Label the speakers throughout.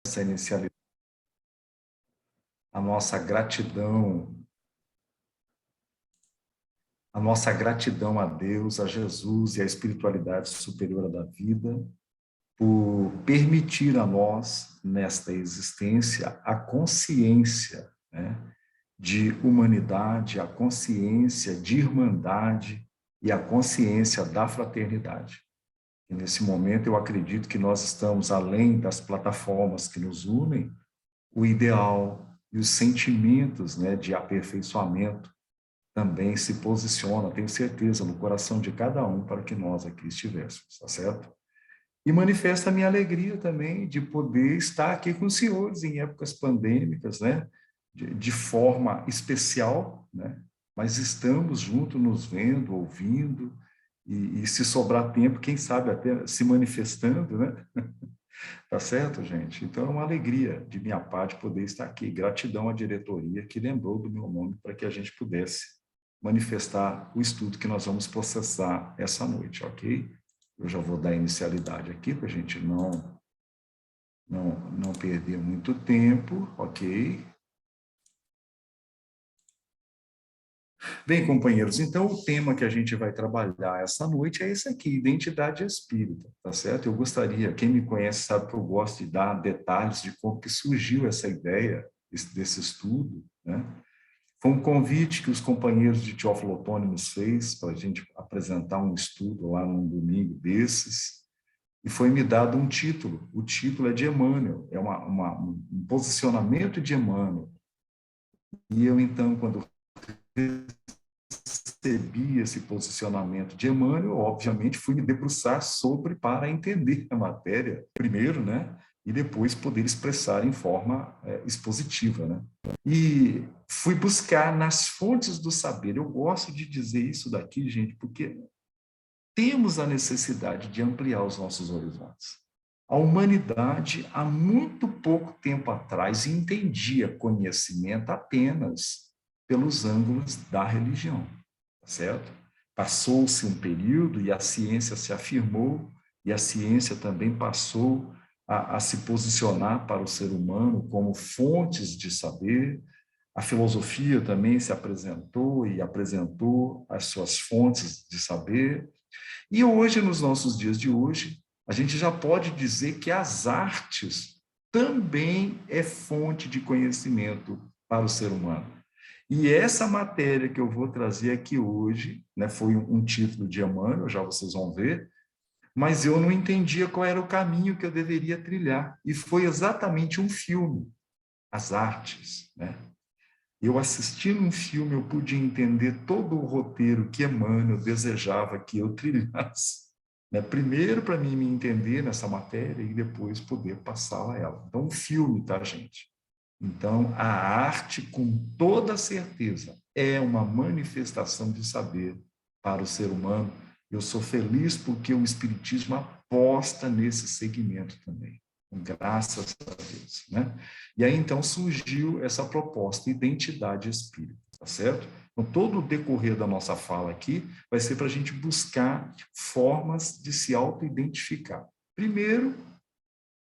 Speaker 1: essa inicialidade, a nossa gratidão a Deus, a Jesus e à espiritualidade superior da vida, por permitir a nós, nesta existência, a consciência, né, de humanidade, a consciência de irmandade e a consciência da fraternidade. E nesse momento eu acredito que nós estamos, além das plataformas que nos unem, o ideal e os sentimentos, né, de aperfeiçoamento também se posiciona, tenho certeza, no coração de cada um para que nós aqui estivéssemos, tá certo? E manifesta a minha alegria também de poder estar aqui com os senhores em épocas pandêmicas, né? De forma especial, né? Mas estamos juntos, nos vendo, ouvindo, e se sobrar tempo, quem sabe até se manifestando, né? Tá certo, gente? Então é uma alegria de minha parte poder estar aqui. Gratidão à diretoria que lembrou do meu nome para que a gente pudesse manifestar o estudo que nós vamos processar essa noite, ok? Eu já vou dar inicialidade aqui para a gente não perder muito tempo, ok? Bem, companheiros, então o tema que a gente vai trabalhar essa noite é esse aqui, identidade espírita, tá certo? Eu gostaria, quem me conhece sabe que eu gosto de dar detalhes de como que surgiu essa ideia desse estudo, né? Foi um convite que os companheiros de Teófilo Otoni nos fez para a gente apresentar um estudo lá num domingo desses, e foi me dado um título. O título é de Emmanuel, é um posicionamento de Emmanuel. E eu, então, quando recebi esse posicionamento de Emmanuel, obviamente fui me debruçar sobre para entender a matéria, primeiro, né? E depois poder expressar em forma expositiva, né? E fui buscar nas fontes do saber. Eu gosto de dizer isso daqui, gente, porque temos a necessidade de ampliar os nossos horizontes. A humanidade, há muito pouco tempo atrás, entendia conhecimento apenas pelos ângulos da religião, tá certo? Passou-se um período e a ciência se afirmou, e a ciência também passou a se posicionar para o ser humano como fontes de saber. A filosofia também se apresentou e apresentou as suas fontes de saber. E hoje, nos nossos dias de hoje, a gente já pode dizer que as artes também é fonte de conhecimento para o ser humano. E essa matéria que eu vou trazer aqui hoje, né, foi um título de Emmanuel, já vocês vão ver, mas eu não entendia qual era o caminho que eu deveria trilhar. E foi exatamente um filme, as artes, né? Eu assistindo um filme, eu pude entender todo o roteiro que Emmanuel desejava que eu trilhasse, né? Primeiro para mim me entender nessa matéria e depois poder passá-la a ela. Então, um filme, tá, gente? Então, a arte, com toda certeza, é uma manifestação de saber para o ser humano. Eu sou feliz porque o Espiritismo aposta nesse segmento também. Graças a Deus, né? E aí, então, surgiu essa proposta, identidade espírita, tá certo? Então, todo o decorrer da nossa fala aqui vai ser para a gente buscar formas de se auto-identificar. Primeiro,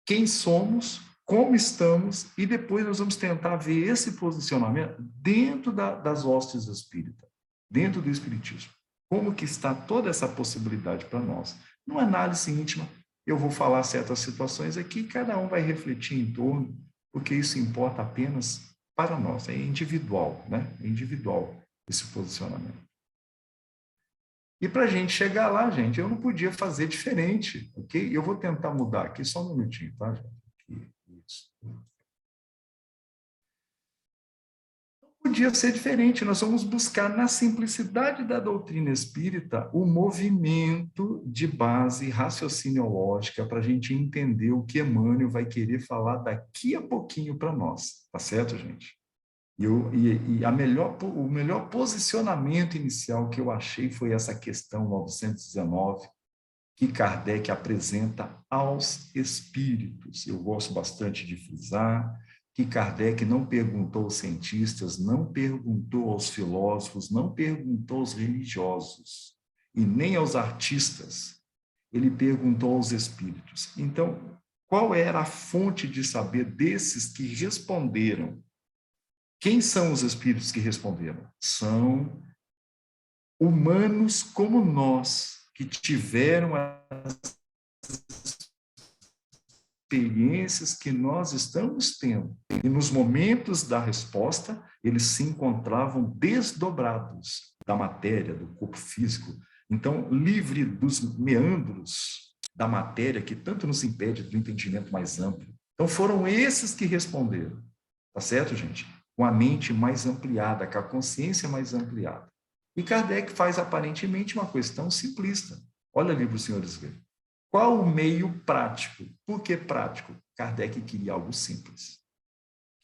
Speaker 1: quem somos, como estamos, e depois nós vamos tentar ver esse posicionamento dentro das hostes espíritas, dentro do espiritismo. Como que está toda essa possibilidade para nós? Numa análise íntima, eu vou falar certas situações aqui, cada um vai refletir em torno, porque isso importa apenas para nós, é individual, né? É individual esse posicionamento. E para a gente chegar lá, gente, eu não podia fazer diferente, ok? Eu vou tentar mudar aqui, só um minutinho, tá, gente? Aqui, isso. Podia ser diferente, nós vamos buscar na simplicidade da doutrina espírita o movimento de base raciociniológica para a gente entender o que Emmanuel vai querer falar daqui a pouquinho para nós, tá certo, gente? E o melhor posicionamento inicial que eu achei foi essa questão 919, que Kardec apresenta aos espíritos. Eu gosto bastante de frisar que Kardec não perguntou aos cientistas, não perguntou aos filósofos, não perguntou aos religiosos e nem aos artistas. Ele perguntou aos espíritos. Então, Qual era a fonte de saber desses que responderam? Quem são os espíritos que responderam? São humanos como nós, que tiveram as experiências que nós estamos tendo. E nos momentos da resposta, eles se encontravam desdobrados da matéria, do corpo físico. Então, livre dos meandros da matéria que tanto nos impede do entendimento mais amplo. Então, foram esses que responderam. Tá certo, gente? Com a mente mais ampliada, com a consciência mais ampliada. E Kardec faz aparentemente uma questão simplista. Olha ali para os senhores verem. Qual o meio prático? Por que prático? Kardec queria algo simples.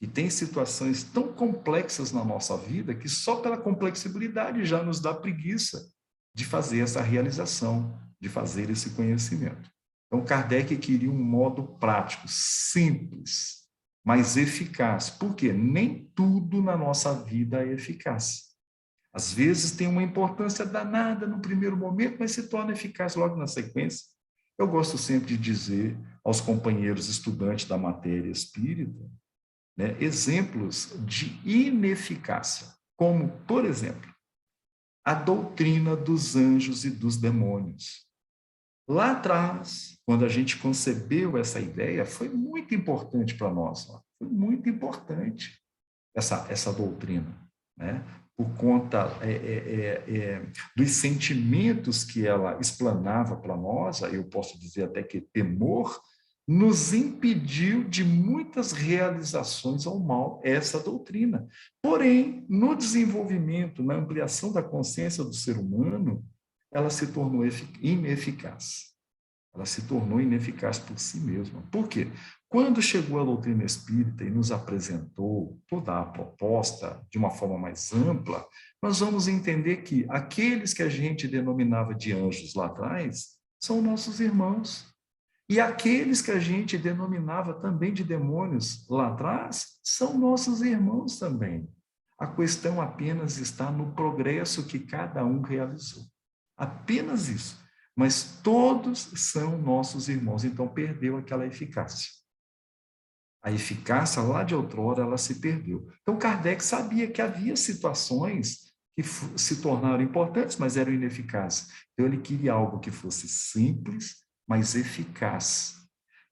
Speaker 1: E tem situações tão complexas na nossa vida que só pela complexibilidade já nos dá preguiça de fazer essa realização, de fazer esse conhecimento. Então, Kardec queria um modo prático, simples, mas eficaz. Por quê? Nem tudo na nossa vida é eficaz. Às vezes tem uma importância danada no primeiro momento, mas se torna eficaz logo na sequência. Eu gosto sempre de dizer aos companheiros estudantes da matéria espírita, né, exemplos de ineficácia, como, por exemplo, a doutrina dos anjos e dos demônios. Lá atrás, quando a gente concebeu essa ideia, foi muito importante para nós, ó. Foi muito importante essa doutrina, né? Por conta dos sentimentos que ela explanava para nós, eu posso dizer até que temor, nos impediu de muitas realizações ao mal essa doutrina. Porém, no desenvolvimento, na ampliação da consciência do ser humano, ela se tornou ineficaz. Ela se tornou ineficaz por si mesma. Por quê? Quando chegou a doutrina espírita e nos apresentou toda a proposta de uma forma mais ampla, nós vamos entender que aqueles que a gente denominava de anjos lá atrás são nossos irmãos. E aqueles que a gente denominava também de demônios lá atrás são nossos irmãos também. A questão apenas está no progresso que cada um realizou. Apenas isso. Mas todos são nossos irmãos, então perdeu aquela eficácia. A eficácia lá de outrora, ela se perdeu. Então Kardec sabia que havia situações que se tornaram importantes, mas eram ineficazes. Então ele queria algo que fosse simples, mas eficaz,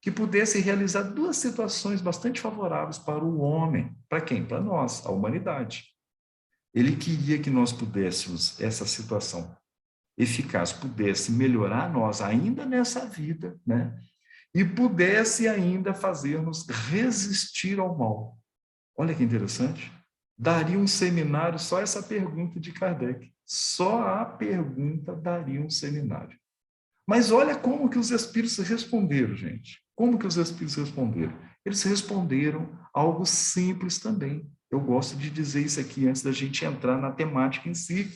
Speaker 1: que pudesse realizar duas situações bastante favoráveis para o homem. Para quem? Para nós, a humanidade. Ele queria que nós pudéssemos, essa situação eficaz, pudesse melhorar nós ainda nessa vida, né? E pudesse ainda fazer-nos resistir ao mal. Olha que interessante. Daria um seminário só essa pergunta de Kardec. Só a pergunta daria um seminário. Mas olha como que os espíritos responderam, gente. Como que os espíritos responderam? Eles responderam algo simples também. Eu gosto de dizer isso aqui antes da gente entrar na temática em si.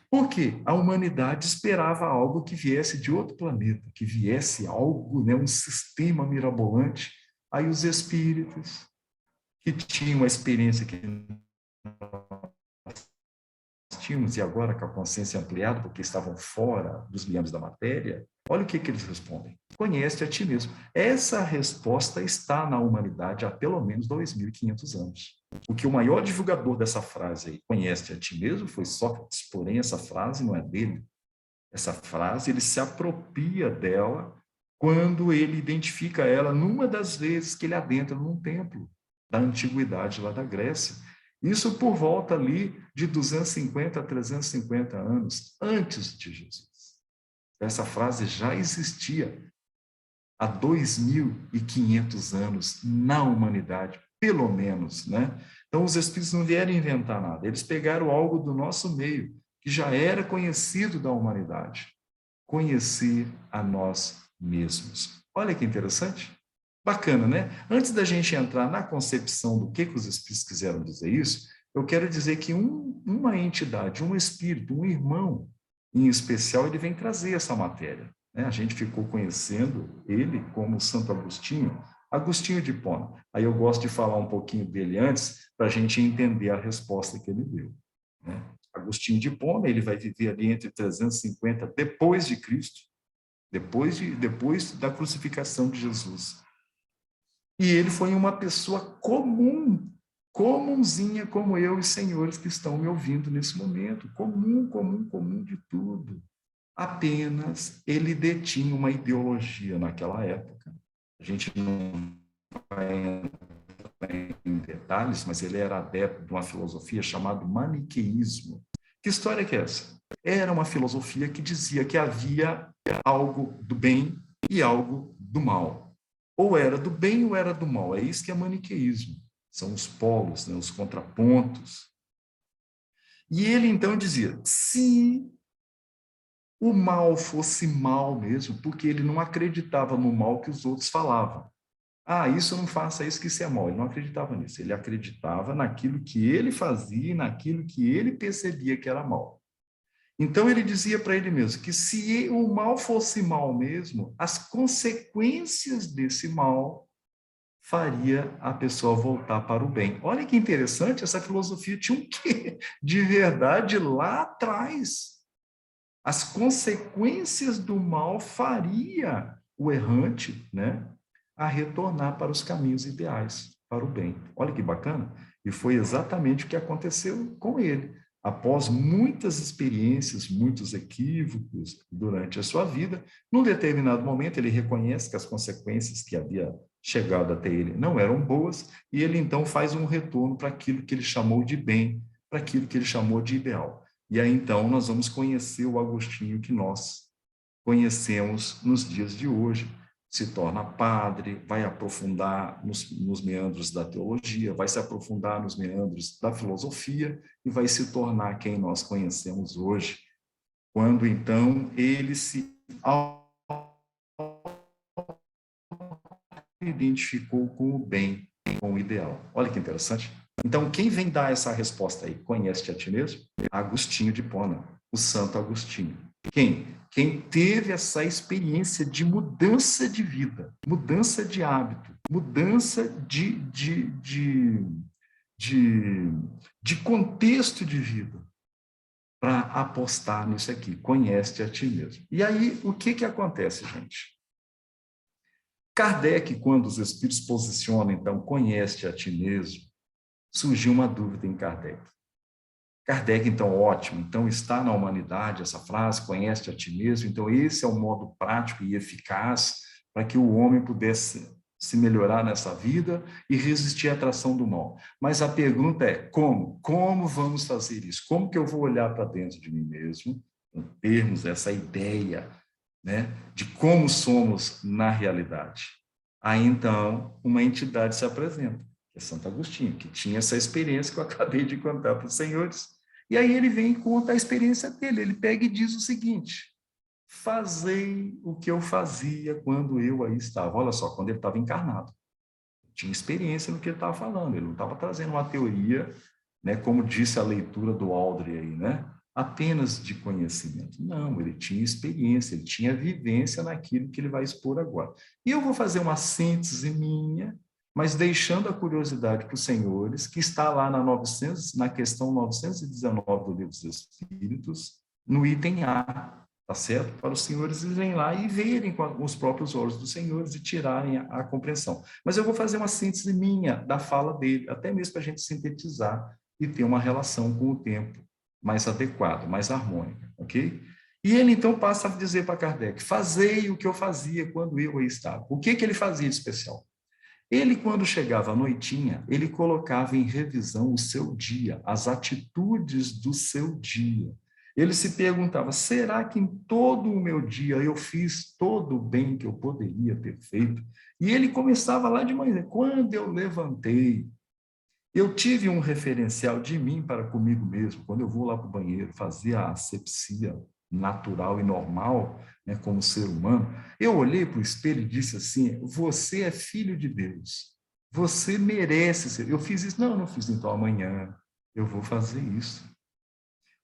Speaker 1: Porque a humanidade esperava algo que viesse de outro planeta, que viesse algo, né, um sistema mirabolante. Aí os espíritos, que tinham a experiência que tínhamos, e agora com a consciência ampliada, porque estavam fora dos liames da matéria, olha o que eles respondem. Conhece a ti mesmo. Essa resposta está na humanidade há pelo menos 2.500 anos. O que o maior divulgador dessa frase aí, conhece a ti mesmo, foi Sócrates, porém essa frase não é dele. Essa frase, ele se apropria dela quando ele identifica ela numa das vezes que ele adentra num templo da antiguidade lá da Grécia. Isso por volta ali de 250 a 350 anos antes de Jesus. Essa frase já existia há 2.500 anos na humanidade, pelo menos, né? Então, os espíritos não vieram inventar nada, eles pegaram algo do nosso meio, que já era conhecido da humanidade. Conhecer a nós mesmos. Olha que interessante. Bacana, né? Antes da gente entrar na concepção do que os espíritos quiseram dizer isso, eu quero dizer que uma entidade, um espírito, um irmão, em especial, ele vem trazer essa matéria. Né? A gente ficou conhecendo ele como Santo Agostinho, Agostinho de Hipona. Aí eu gosto de falar um pouquinho dele antes, para a gente entender a resposta que ele deu. Né? Agostinho de Hipona, ele vai viver ali entre 350 depois de Cristo, depois da crucificação de Jesus. E ele foi uma pessoa comum, comunzinha como eu e senhores que estão me ouvindo nesse momento. Comum, comum, comum de tudo. Apenas ele detinha uma ideologia naquela época. A gente não vai em detalhes, mas ele era adepto de uma filosofia chamada maniqueísmo. Que história que é essa? Era uma filosofia que dizia que havia algo do bem e algo do mal. Ou era do bem ou era do mal. É isso que é maniqueísmo. São os polos, né, os contrapontos. E ele então dizia, se o mal fosse mal mesmo, porque ele não acreditava no mal que os outros falavam. Ah, isso não faça isso, que isso é mal. Ele não acreditava nisso. Ele acreditava naquilo que ele fazia e naquilo que ele percebia que era mal. Então ele dizia para ele mesmo que se o mal fosse mal mesmo, as consequências desse mal faria a pessoa voltar para o bem. Olha que interessante, essa filosofia tinha um quê de verdade lá atrás. As consequências do mal faria o errante, né, a retornar para os caminhos ideais, para o bem. Olha que bacana. E foi exatamente o que aconteceu com ele. Após muitas experiências, muitos equívocos durante a sua vida, num determinado momento ele reconhece que as consequências que havia chegado até ele não eram boas, e ele então faz um retorno para aquilo que ele chamou de bem, para aquilo que ele chamou de ideal. E aí então nós vamos conhecer o Agostinho que nós conhecemos nos dias de hoje. Se torna padre, vai aprofundar nos meandros da teologia, vai se aprofundar nos meandros da filosofia e vai se tornar quem nós conhecemos hoje. Quando então ele se identificou com o bem, com o ideal. Olha que interessante. Então, quem vem dar essa resposta aí? Conhece-te a ti mesmo? Agostinho de Hipona, o Santo Agostinho. Quem? Quem teve essa experiência de mudança de vida, mudança de hábito, mudança de contexto de vida, para apostar nisso aqui. Conhece-te a ti mesmo. E aí, o que acontece, gente? Kardec, quando os espíritos posicionam, então, conhece-te a ti mesmo, surgiu uma dúvida em Kardec. Kardec, então, ótimo, então está na humanidade essa frase, conhece-te a ti mesmo, então esse é o modo prático e eficaz para que o homem pudesse se melhorar nessa vida e resistir à atração do mal. Mas a pergunta é, como? Como vamos fazer isso? Como que eu vou olhar para dentro de mim mesmo, em termos dessa ideia, né, de como somos na realidade? Aí, então, uma entidade se apresenta, que é Santo Agostinho, que tinha essa experiência que eu acabei de contar para os senhores. E aí ele vem e conta a experiência dele. Ele pega e diz o seguinte: fazei o que eu fazia quando eu aí estava. Olha só, quando ele estava encarnado. Tinha experiência no que ele estava falando. Ele não estava trazendo uma teoria, né, como disse a leitura do Aldre aí, né? Apenas de conhecimento. Não, ele tinha experiência, ele tinha vivência naquilo que ele vai expor agora. E eu vou fazer uma síntese minha, mas deixando a curiosidade para os senhores, que está lá na questão 919 do Livro dos Espíritos, no item A, tá certo? Para os senhores irem lá e verem com os próprios olhos dos senhores e tirarem a compreensão. Mas eu vou fazer uma síntese minha da fala dele, até mesmo para a gente sintetizar e ter uma relação com o tempo mais adequada, mais harmônica, ok? E ele então passa a dizer para Kardec: fazei o que eu fazia quando eu aí estava. O que ele fazia de especial? Ele, quando chegava à noitinha, ele colocava em revisão o seu dia, as atitudes do seu dia. Ele se perguntava: será que em todo o meu dia eu fiz todo o bem que eu poderia ter feito? E ele começava lá de manhã: quando eu levantei, eu tive um referencial de mim para comigo mesmo. Quando eu vou lá para o banheiro fazer a asepsia natural e normal, né, como ser humano, eu olhei para o espelho e disse assim: você é filho de Deus, você merece ser. Eu fiz isso? Não, eu não fiz. Então amanhã eu vou fazer isso.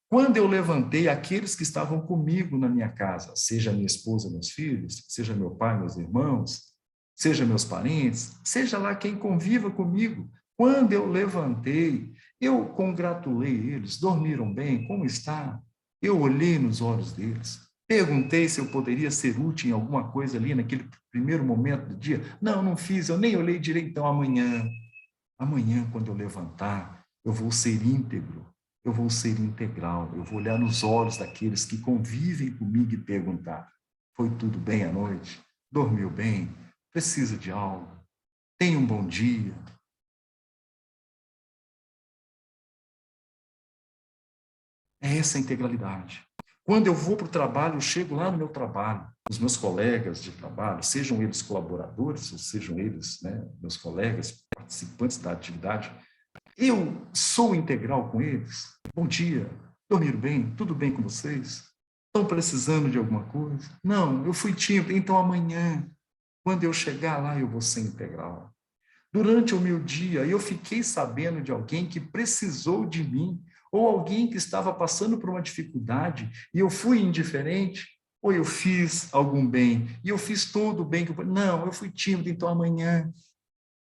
Speaker 1: Quando eu levantei, aqueles que estavam comigo na minha casa, seja minha esposa, meus filhos, seja meu pai, meus irmãos, seja meus parentes, seja lá quem conviva comigo, quando eu levantei, eu congratulei eles, dormiram bem, como está? Eu olhei nos olhos deles. Perguntei se eu poderia ser útil em alguma coisa ali naquele primeiro momento do dia. Não, não fiz, eu nem olhei direito. Então, amanhã, quando eu levantar, eu vou ser íntegro, eu vou ser integral, eu vou olhar nos olhos daqueles que convivem comigo e perguntar: foi tudo bem à noite? Dormiu bem? Precisa de algo? Tem um bom dia? É essa a integralidade. Quando eu vou para o trabalho, eu chego lá no meu trabalho, os meus colegas de trabalho, sejam eles colaboradores, ou sejam eles, né, meus colegas, participantes da atividade, eu sou integral com eles. Bom dia, dormiram bem? Tudo bem com vocês? Estão precisando de alguma coisa? Não, eu fui tímido, então amanhã, quando eu chegar lá, eu vou ser integral. Durante o meu dia, eu fiquei sabendo de alguém que precisou de mim, ou alguém que estava passando por uma dificuldade, e eu fui indiferente, ou eu fiz algum bem, e eu fiz todo o bem que eu... Não, eu fui tímido, então amanhã,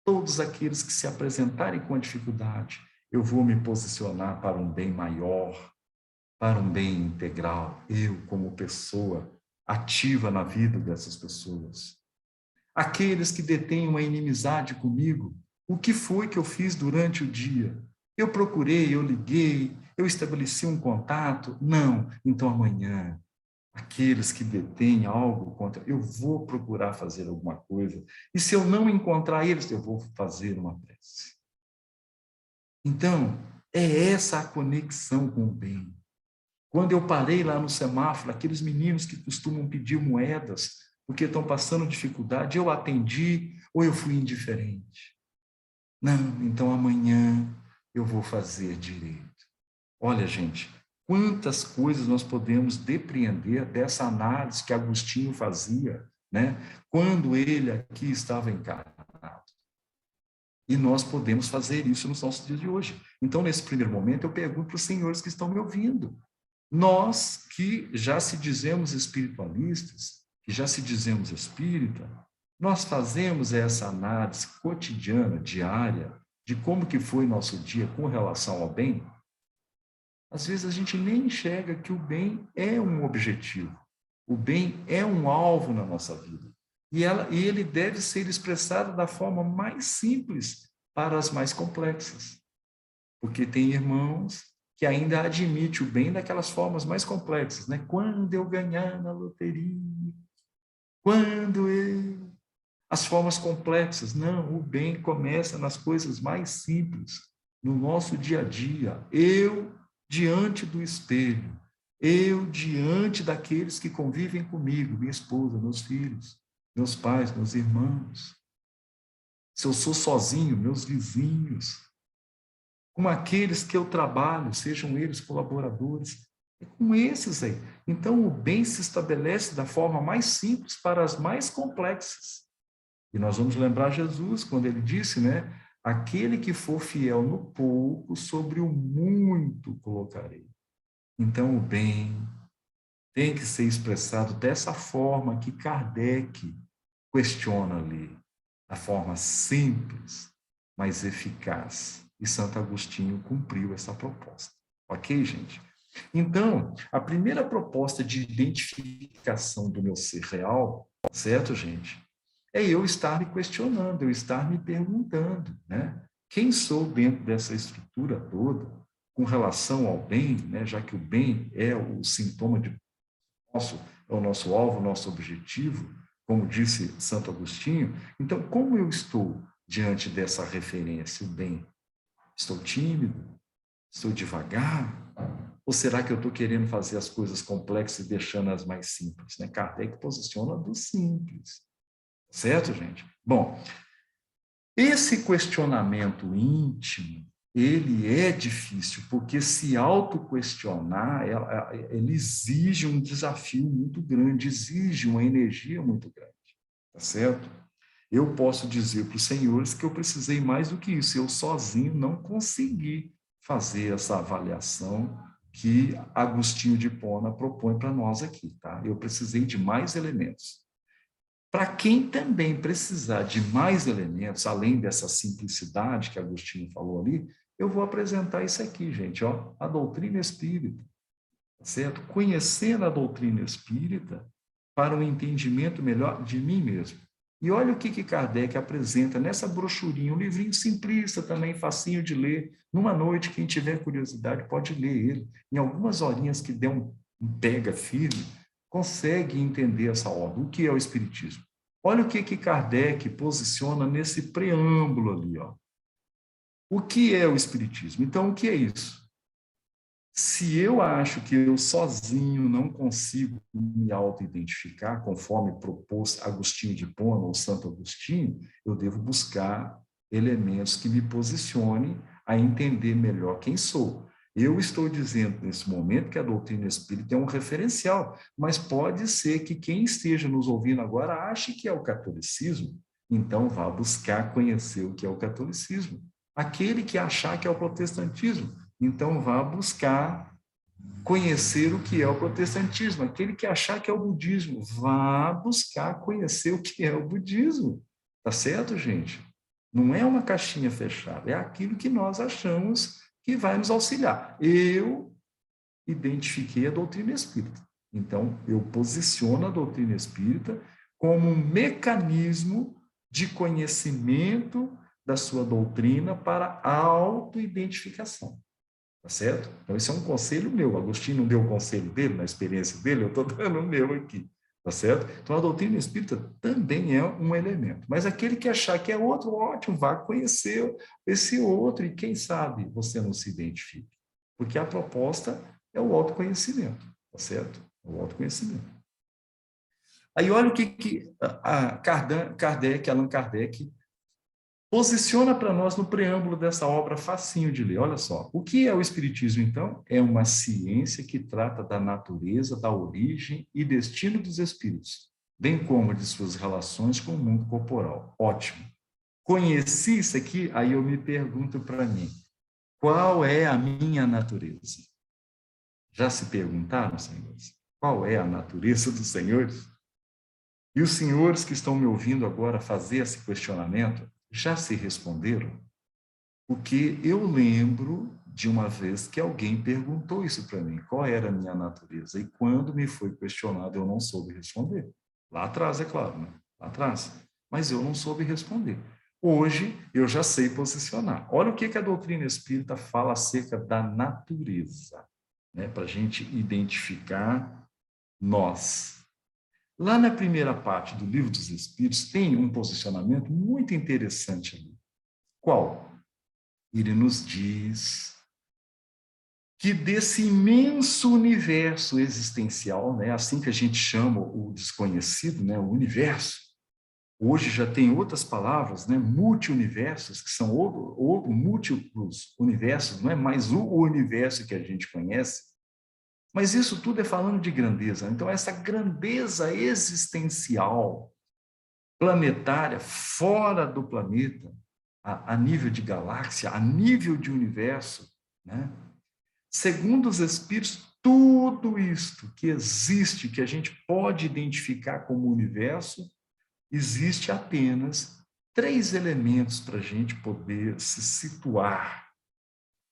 Speaker 1: todos aqueles que se apresentarem com a dificuldade, eu vou me posicionar para um bem maior, para um bem integral, eu como pessoa ativa na vida dessas pessoas. Aqueles que detêm uma inimizade comigo, o que foi que eu fiz durante o dia? Eu procurei, eu liguei, eu estabeleci um contato? Não. Então amanhã, aqueles que detêm algo contra, eu vou procurar fazer alguma coisa. E se eu não encontrar eles, eu vou fazer uma prece. Então, é essa a conexão com o bem. Quando eu parei lá no semáforo, aqueles meninos que costumam pedir moedas, porque estão passando dificuldade, eu atendi ou eu fui indiferente? Não, então amanhã eu vou fazer direito. Olha, gente, quantas coisas nós podemos depreender dessa análise que Agostinho fazia, né? Quando ele aqui estava encarnado. E nós podemos fazer isso nos nossos dias de hoje. Então, nesse primeiro momento, eu pergunto para os senhores que estão me ouvindo. Nós que já se dizemos espiritualistas, que já se dizemos espírita, nós fazemos essa análise cotidiana, diária, de como que foi nosso dia com relação ao bem. Às vezes a gente nem enxerga que o bem é um objetivo, o bem é um alvo na nossa vida. E ele deve ser expressado da forma mais simples para as mais complexas. Porque tem irmãos que ainda admitem o bem daquelas formas mais complexas, né? Quando eu ganhar na loteria, quando eu... As formas complexas, não, o bem começa nas coisas mais simples, no nosso dia a dia. Eu diante do espelho, eu diante daqueles que convivem comigo, minha esposa, meus filhos, meus pais, meus irmãos. Se eu sou sozinho, meus vizinhos, com aqueles que eu trabalho, sejam eles colaboradores, é com esses aí. Então, o bem se estabelece da forma mais simples para as mais complexas. E nós vamos lembrar Jesus, quando ele disse, né? Aquele que for fiel no pouco, sobre o muito colocarei. Então, o bem tem que ser expressado dessa forma que Kardec questiona ali, a forma simples, mas eficaz. E Santo Agostinho cumpriu essa proposta. Ok, gente? Então, a primeira proposta de identificação do meu ser real, certo, gente? É eu estar me questionando, eu estar me perguntando, né? Quem sou dentro dessa estrutura toda, com relação ao bem, né? Já que o bem é o sintoma de é o nosso alvo, o nosso objetivo, como disse Santo Agostinho. Então, como eu estou diante dessa referência, o bem? Estou tímido? Estou devagar? Ou será que eu estou querendo fazer as coisas complexas e deixando as mais simples? Né? Kardec posiciona do simples. Certo, gente? Bom, esse questionamento íntimo, ele é difícil, porque se autoquestionar, ele exige um desafio muito grande, exige uma energia muito grande, tá certo? Eu posso dizer para os senhores que eu precisei mais do que isso, eu sozinho não consegui fazer essa avaliação que Agostinho de Hipona propõe para nós aqui, tá? Eu precisei de mais elementos. Para quem também precisar de mais elementos, além dessa simplicidade que Agostinho falou ali, eu vou apresentar isso aqui, gente, ó, a doutrina espírita. certo? Conhecendo a doutrina espírita para um entendimento melhor de mim mesmo. E olha o que Kardec apresenta nessa brochurinha, um livrinho simplista também, facinho de ler. Numa noite, quem tiver curiosidade pode ler ele. Em algumas horinhas que der um pega firme, consegue entender essa ordem. O que é o Espiritismo? Olha o que Kardec posiciona nesse preâmbulo ali. Ó. O que é o Espiritismo? Então, o que é isso? Se eu acho que eu sozinho não consigo me auto-identificar, conforme propôs Agostinho de Hipona ou Santo Agostinho, eu devo buscar elementos que me posicionem a entender melhor quem sou. Eu estou dizendo nesse momento que a doutrina espírita é um referencial, mas pode ser que quem esteja nos ouvindo agora ache que é o catolicismo, então vá buscar conhecer o que é o catolicismo. Aquele que achar que é o protestantismo, então vá buscar conhecer o que é o protestantismo. Aquele que achar que é o budismo, vá buscar conhecer o que é o budismo. Tá certo, gente? Não é uma caixinha fechada, é aquilo que nós achamos que vai nos auxiliar. Eu identifiquei a doutrina espírita. Então, eu posiciono a doutrina espírita como um mecanismo de conhecimento da sua doutrina para autoidentificação. Tá certo? Então, esse é um conselho meu. Agostinho não deu o conselho dele, na experiência dele, eu estou dando o meu aqui. Tá certo? Então, a doutrina espírita também é um elemento. Mas aquele que achar que é outro, ótimo, vá conhecer esse outro e quem sabe você não se identifique. Porque a proposta é o autoconhecimento, tá certo? O autoconhecimento. Aí olha o que Allan Kardec posiciona para nós no preâmbulo dessa obra facinho de ler. Olha só, o que é o Espiritismo, então? É uma ciência que trata da natureza, da origem e destino dos espíritos, bem como de suas relações com o mundo corporal. Ótimo. Conheci isso aqui, aí eu me pergunto para mim, qual é a minha natureza? Já se perguntaram, senhores? Qual é a natureza dos senhores? E os senhores que estão me ouvindo agora fazer esse questionamento, já se responderam? Porque eu lembro de uma vez que alguém perguntou isso para mim, qual era a minha natureza? E quando me foi questionado, eu não soube responder. Lá atrás, é claro, né? Lá atrás. Mas eu não soube responder. Hoje, eu já sei posicionar. Olha o que a doutrina espírita fala acerca da natureza, né? Para a gente identificar nós. Lá na primeira parte do Livro dos Espíritos, tem um posicionamento muito interessante ali. Qual? Ele nos diz que desse imenso universo existencial, né, assim que a gente chama o desconhecido, né, o universo, hoje já tem outras palavras, né, multi-universos, que são outro múltiplos universos, não é mais o universo que a gente conhece, mas isso tudo é falando de grandeza. Então, essa grandeza existencial, planetária, fora do planeta, a nível de galáxia, a nível de universo, né? Segundo os Espíritos, tudo isto que existe, que a gente pode identificar como universo, existe apenas três elementos para a gente poder se situar,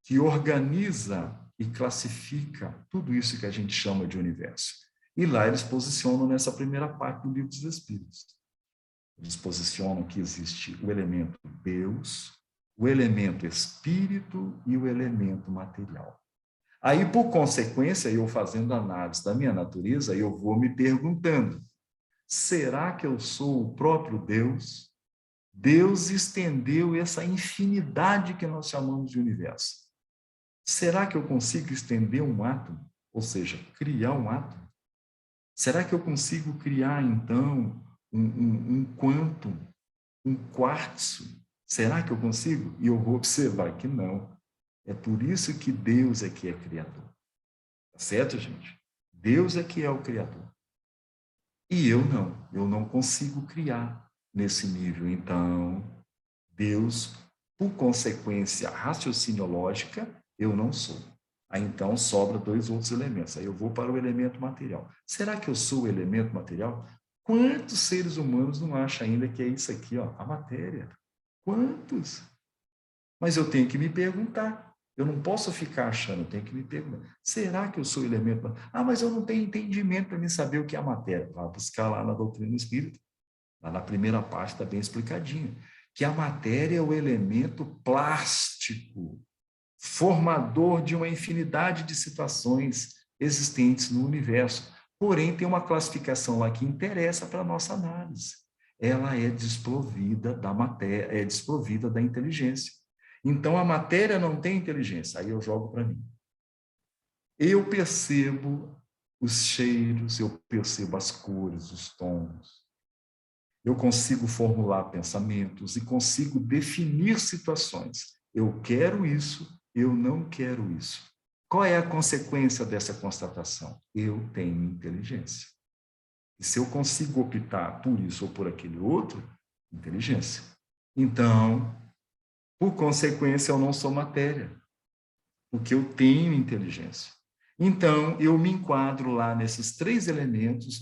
Speaker 1: que organiza e classifica tudo isso que a gente chama de universo. E lá eles posicionam nessa primeira parte do Livro dos Espíritos. Eles posicionam que existe o elemento Deus, o elemento espírito e o elemento material. Aí, por consequência, eu fazendo análise da minha natureza, eu vou me perguntando, será que eu sou o próprio Deus? Deus estendeu essa infinidade que nós chamamos de universo. Será que eu consigo estender um átomo? Ou seja, criar um átomo? Será que eu consigo criar, então, um quantum, um quartzo? Será que eu consigo? E eu vou observar que não. É por isso que Deus é que é criador. Tá certo, gente? Deus é que é o criador. E eu não consigo criar nesse nível. Então, Deus, por consequência raciociniológica, eu não sou. Aí então sobra dois outros elementos. Aí eu vou para o elemento material. Será que eu sou o elemento material? Quantos seres humanos não acham ainda que é isso aqui, ó, a matéria? Quantos? Mas eu tenho que me perguntar. Eu não posso ficar achando, eu tenho que me perguntar, será que eu sou elemento? Ah, mas eu não tenho entendimento para me saber o que é a matéria. Vá buscar lá na doutrina espírita, lá na primeira parte está bem explicadinho, que a matéria é o elemento plástico, formador de uma infinidade de situações existentes no universo. Porém, tem uma classificação lá que interessa para a nossa análise. Ela é desprovida da matéria, é desprovida da inteligência. Então, a matéria não tem inteligência. Aí eu jogo para mim. Eu percebo os cheiros, eu percebo as cores, os tons. Eu consigo formular pensamentos e consigo definir situações. Eu quero isso, eu não quero isso. Qual é a consequência dessa constatação? Eu tenho inteligência. E se eu consigo optar por isso ou por aquele outro, inteligência. Então, por consequência, eu não sou matéria, porque eu tenho inteligência. Então, eu me enquadro lá nesses 3 elementos,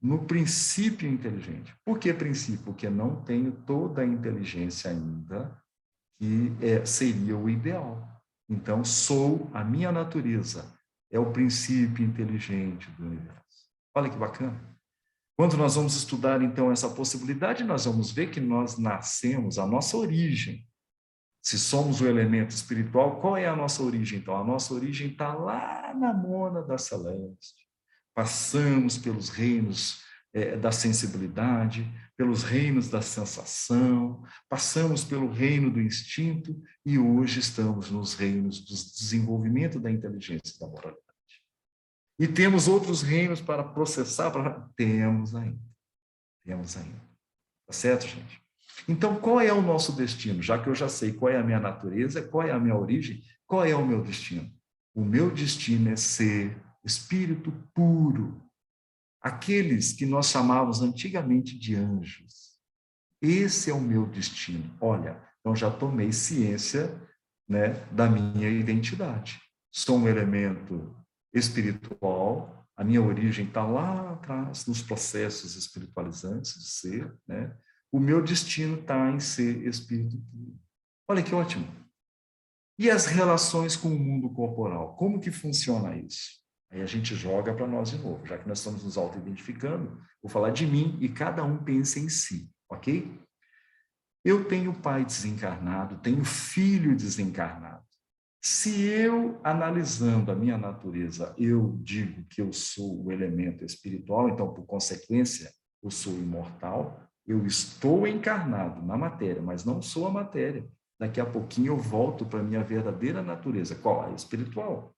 Speaker 1: no princípio inteligente. Por que princípio? Porque não tenho toda a inteligência ainda, que seria o ideal. Então, sou a minha natureza, é o princípio inteligente do universo. Olha que bacana. Quando nós vamos estudar, então, essa possibilidade, nós vamos ver que nós nascemos, a nossa origem. Se somos o elemento espiritual, qual é a nossa origem? Então, a nossa origem está lá na mônada celeste. Passamos pelos reinos da sensibilidade, pelos reinos da sensação, passamos pelo reino do instinto e hoje estamos nos reinos do desenvolvimento da inteligência e da moralidade. E temos outros reinos para processar, temos ainda. Tá certo, gente? Então, qual é o nosso destino? Já que eu já sei qual é a minha natureza, qual é a minha origem, qual é o meu destino? O meu destino é ser espírito puro. Aqueles que nós chamávamos antigamente de anjos. Esse é o meu destino. Olha, então já tomei ciência, né, da minha identidade. Sou um elemento espiritual, a minha origem está lá atrás, nos processos espiritualizantes de ser, né? O meu destino está em ser espírito puro. Olha que ótimo. E as relações com o mundo corporal? Como que funciona isso? Aí a gente joga para nós de novo, já que nós estamos nos auto-identificando, vou falar de mim e cada um pensa em si, ok? Eu tenho pai desencarnado, tenho filho desencarnado. Se eu, analisando a minha natureza, eu digo que eu sou o elemento espiritual, então, por consequência, eu sou imortal, eu estou encarnado na matéria, mas não sou a matéria. Daqui a pouquinho eu volto para a minha verdadeira natureza. Qual? A espiritual.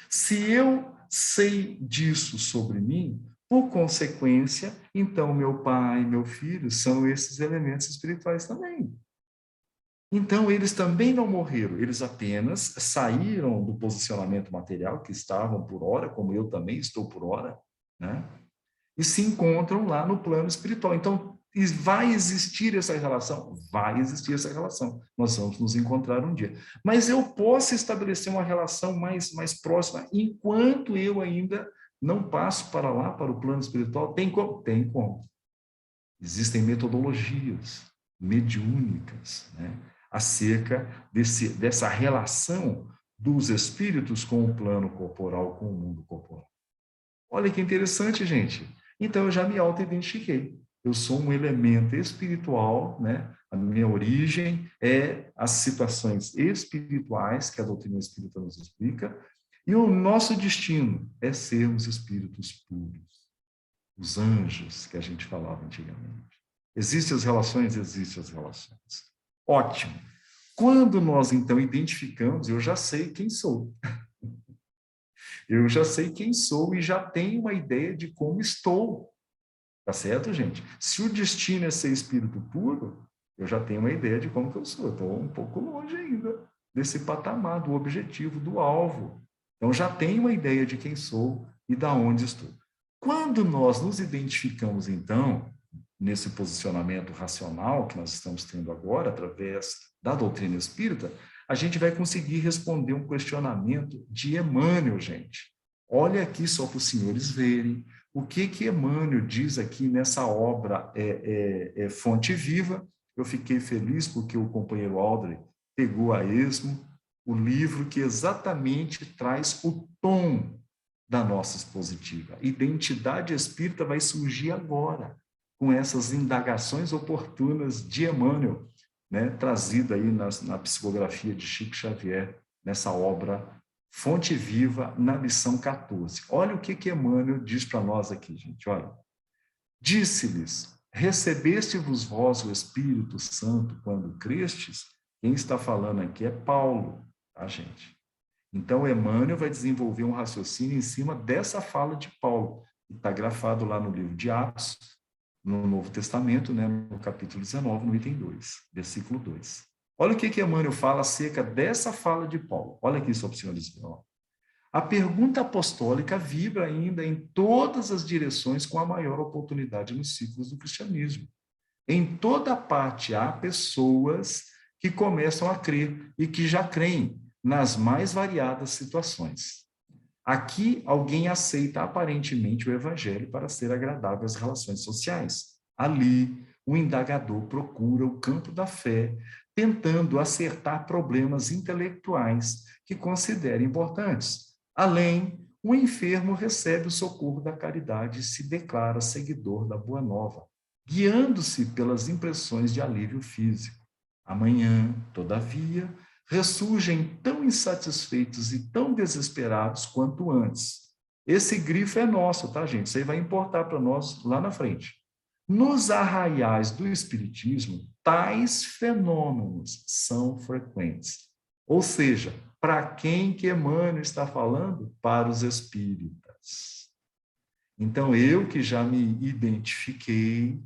Speaker 1: Se eu sei disso sobre mim, por consequência, então meu pai, meu filho são esses elementos espirituais também. Então, eles também não morreram, eles apenas saíram do posicionamento material, que estavam por hora, como eu também estou por hora, né? E se encontram lá no plano espiritual. Então, vai existir essa relação? Vai existir essa relação. Nós vamos nos encontrar um dia. Mas eu posso estabelecer uma relação mais próxima enquanto eu ainda não passo para lá, para o plano espiritual? Tem como? Tem como. Existem metodologias mediúnicas, né, acerca dessa relação dos espíritos com o plano corporal, com o mundo corporal. Olha que interessante, gente. Então, eu já me auto-identifiquei. Eu sou um elemento espiritual, né? A minha origem é as situações espirituais que a doutrina espírita nos explica, e o nosso destino é sermos espíritos puros, os anjos que a gente falava antigamente. Existem as relações? Existem as relações. Ótimo. Quando nós, então, identificamos, eu já sei quem sou. Eu já sei quem sou e já tenho uma ideia de como estou. Tá certo, gente? Se o destino é ser espírito puro, eu já tenho uma ideia de como que eu sou. Eu estou um pouco longe ainda desse patamar, do objetivo, do alvo. Então, já tenho uma ideia de quem sou e da onde estou. Quando nós nos identificamos, então, nesse posicionamento racional que nós estamos tendo agora, através da doutrina espírita, a gente vai conseguir responder um questionamento de Emmanuel, gente. Olha aqui só para os senhores verem o que Emmanuel diz aqui nessa obra Fonte Viva. Eu fiquei feliz porque o companheiro Aldrey pegou a esmo o livro que exatamente traz o tom da nossa expositiva. Identidade espírita vai surgir agora, com essas indagações oportunas de Emmanuel, né, trazida aí na psicografia de Chico Xavier, nessa obra Fonte Viva, na lição 14. Olha o que Emmanuel diz para nós aqui, gente, olha. Disse-lhes, recebeste-vos vós o Espírito Santo quando crestes? Quem está falando aqui é Paulo, tá, gente? Então, Emmanuel vai desenvolver um raciocínio em cima dessa fala de Paulo, que está grafado lá no livro de Atos, no Novo Testamento, né, no capítulo 19, no item 2, versículo 2. Olha o que Emmanuel fala acerca dessa fala de Paulo. Olha aqui, sobre os senhores. A pergunta apostólica vibra ainda em todas as direções com a maior oportunidade nos ciclos do cristianismo. Em toda parte há pessoas que começam a crer e que já creem nas mais variadas situações. Aqui, alguém aceita aparentemente o evangelho para ser agradável às relações sociais. Ali, o indagador procura o campo da fé, tentando acertar problemas intelectuais que considera importantes. Além, o enfermo recebe o socorro da caridade e se declara seguidor da Boa Nova, guiando-se pelas impressões de alívio físico. Amanhã, todavia, ressurgem tão insatisfeitos e tão desesperados quanto antes. Esse grifo é nosso, tá, gente? Isso aí vai importar para nós lá na frente. Nos arraiais do Espiritismo, tais fenômenos são frequentes. Ou seja, para quem que Emmanuel está falando? Para os espíritas. Então, eu que já me identifiquei,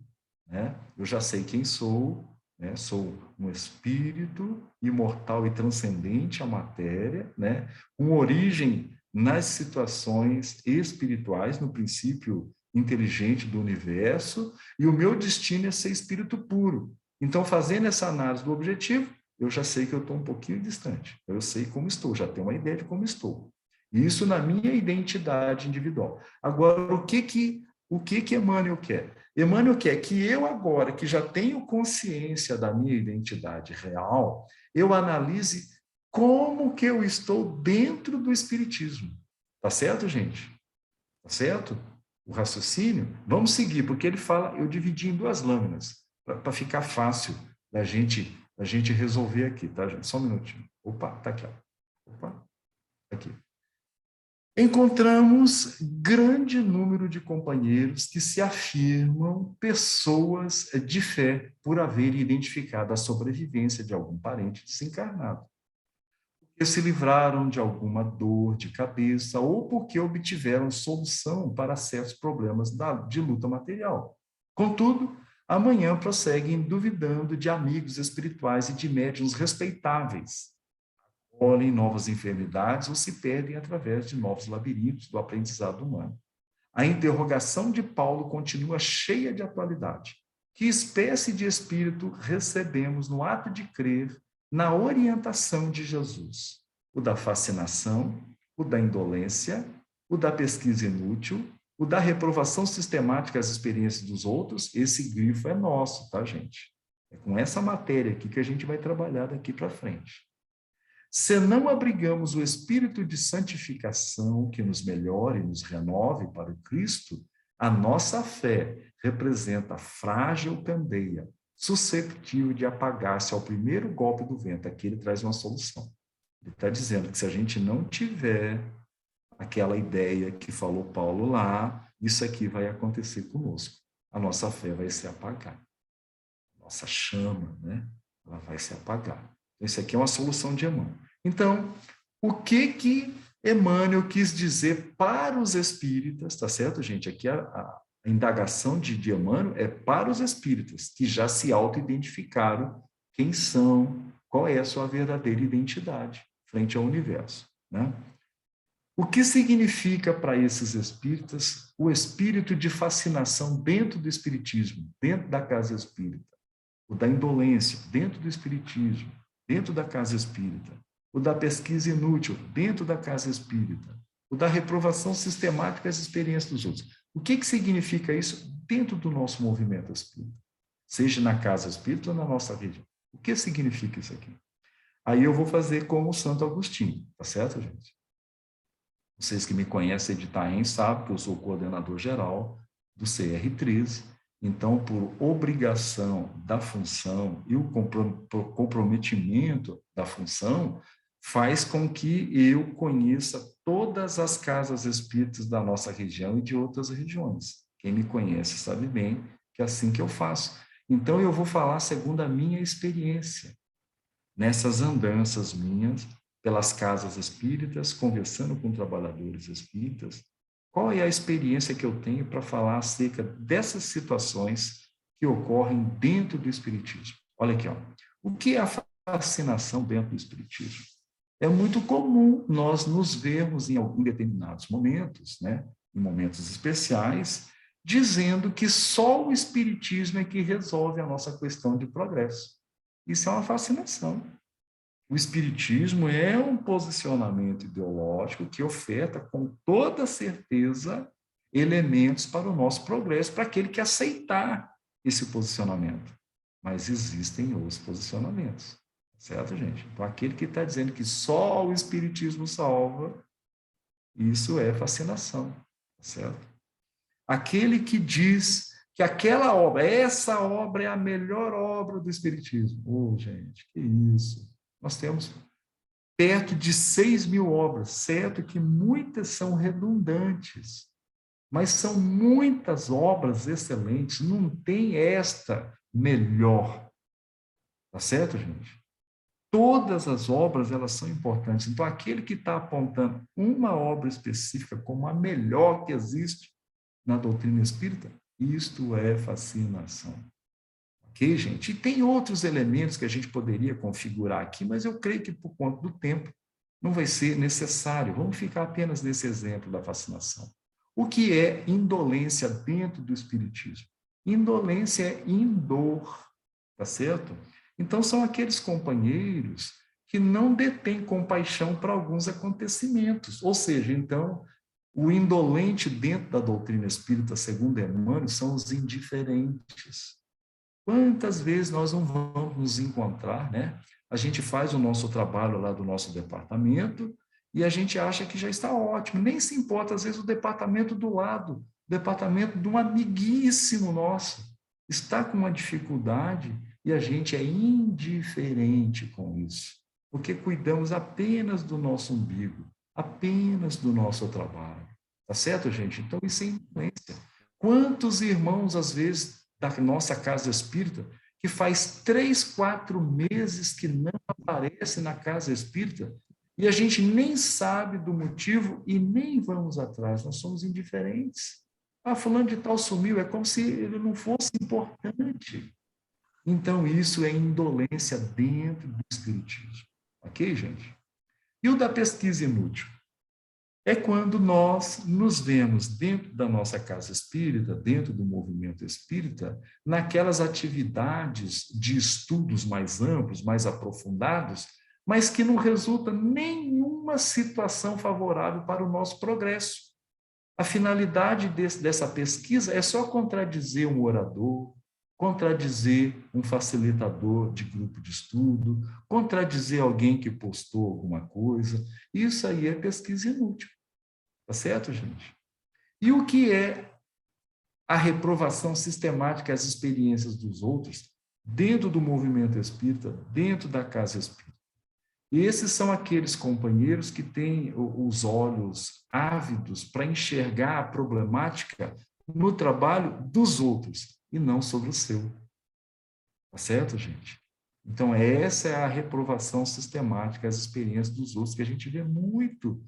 Speaker 1: né? Eu já sei quem sou, né? Sou um espírito imortal e transcendente à matéria, né? Com origem nas situações espirituais, no princípio inteligente do universo, e o meu destino é ser espírito puro. Então, fazendo essa análise do objetivo, eu já sei que eu estou um pouquinho distante. Eu sei como estou, já tenho uma ideia de como estou. Isso na minha identidade individual. Agora, o que Emmanuel quer? Emmanuel quer que eu agora, que já tenho consciência da minha identidade real, eu analise como que eu estou dentro do Espiritismo. Tá certo, gente? Tá certo? O raciocínio? Vamos seguir, porque ele fala, eu dividi em duas lâminas, para ficar fácil da gente resolver aqui, tá, gente? Só um minutinho. Opa, tá aqui, ó. Opa, tá aqui. Encontramos grande número de companheiros que se afirmam pessoas de fé por haverem identificado a sobrevivência de algum parente desencarnado, porque se livraram de alguma dor de cabeça ou porque obtiveram solução para certos problemas de luta material. Contudo, amanhã prosseguem duvidando de amigos espirituais e de médiuns respeitáveis, colhem novas enfermidades ou se perdem através de novos labirintos do aprendizado humano. A interrogação de Paulo continua cheia de atualidade. Que espécie de espírito recebemos no ato de crer na orientação de Jesus? O da fascinação, o da indolência, o da pesquisa inútil, o da reprovação sistemática às experiências dos outros? Esse grifo é nosso, tá, gente? É com essa matéria aqui que a gente vai trabalhar daqui para frente. Se não abrigamos o espírito de santificação que nos melhore e nos renove para o Cristo, a nossa fé representa frágil candeia, suscetível de apagar-se ao primeiro golpe do vento. Aqui ele traz uma solução. Ele está dizendo que se a gente não tiver aquela ideia que falou Paulo lá, isso aqui vai acontecer conosco. A nossa fé vai se apagar. A nossa chama, né? Ela vai se apagar. Isso aqui é uma solução de Emmanuel. Então, o que Emmanuel quis dizer para os espíritas, tá certo, gente? Aqui a indagação de Emmanuel é para os espíritas, que já se auto-identificaram quem são, qual é a sua verdadeira identidade frente ao universo, né? O que significa para esses espíritas o espírito de fascinação dentro do espiritismo, dentro da casa espírita? O da indolência, dentro do espiritismo, dentro da casa espírita, o da pesquisa inútil, dentro da casa espírita, o da reprovação sistemática das experiências dos outros. O que significa isso dentro do nosso movimento espírita? Seja na casa espírita ou na nossa região. O que significa isso aqui? Aí eu vou fazer como o Santo Agostinho, tá certo, gente? Vocês que me conhecem de Itaém sabem que eu sou coordenador geral do CR13, então, por obrigação da função e o comprometimento da função, faz com que eu conheça todas as casas espíritas da nossa região e de outras regiões. Quem me conhece sabe bem que é assim que eu faço. Então, eu vou falar segundo a minha experiência, nessas andanças minhas pelas casas espíritas, conversando com trabalhadores espíritas, qual é a experiência que eu tenho para falar acerca dessas situações que ocorrem dentro do espiritismo. Olha aqui, ó. O que é a fascinação dentro do espiritismo? É muito comum nós nos vermos em determinados momentos, né, em momentos especiais, dizendo que só o espiritismo é que resolve a nossa questão de progresso. Isso é uma fascinação. O espiritismo é um posicionamento ideológico que oferta, com toda certeza, elementos para o nosso progresso, para aquele que aceitar esse posicionamento. Mas existem outros posicionamentos, certo, gente? Então, aquele que está dizendo que só o espiritismo salva, isso é fascinação, certo? Aquele que diz que aquela obra, essa obra é a melhor obra do espiritismo. Oh, gente, que isso! Nós temos perto de 6.000 obras, certo que muitas são redundantes, mas são muitas obras excelentes, não tem esta melhor, tá certo, gente? Todas as obras, elas são importantes. Então, aquele que está apontando uma obra específica como a melhor que existe na doutrina espírita, isto é fascinação. Ok, gente? E tem outros elementos que a gente poderia configurar aqui, mas eu creio que por conta do tempo não vai ser necessário. Vamos ficar apenas nesse exemplo da fascinação. O que é indolência dentro do espiritismo? Indolência é indor, tá certo? Então são aqueles companheiros que não detêm compaixão para alguns acontecimentos. Ou seja, então, o indolente dentro da doutrina espírita, segundo Emmanuel, são os indiferentes. Quantas vezes nós não vamos nos encontrar, né? A gente faz o nosso trabalho lá do nosso departamento e a gente acha que já está ótimo. Nem se importa, às vezes, o departamento do lado, o departamento de um amiguíssimo nosso, está com uma dificuldade e a gente é indiferente com isso, porque cuidamos apenas do nosso umbigo, apenas do nosso trabalho. Tá certo, gente? Então, isso é influência. Quantos irmãos, às vezes, da nossa casa espírita, que faz 3, 4 meses que não aparece na casa espírita, e a gente nem sabe do motivo e nem vamos atrás, nós somos indiferentes. Ah, fulano de tal sumiu, é como se ele não fosse importante. Então, isso é indolência dentro do espiritismo. Ok, gente? E o da pesquisa inútil? É quando nós nos vemos dentro da nossa casa espírita, dentro do movimento espírita, naquelas atividades de estudos mais amplos, mais aprofundados, mas que não resulta nenhuma situação favorável para o nosso progresso. A finalidade dessa pesquisa é só contradizer um orador, contradizer um facilitador de grupo de estudo, contradizer alguém que postou alguma coisa. Isso aí é pesquisa inútil. Tá certo, gente? E o que é a reprovação sistemática às experiências dos outros dentro do movimento espírita, dentro da casa espírita? E esses são aqueles companheiros que têm os olhos ávidos para enxergar a problemática no trabalho dos outros e não sobre o seu. Tá certo, gente? Então, essa é a reprovação sistemática às experiências dos outros, que a gente vê muito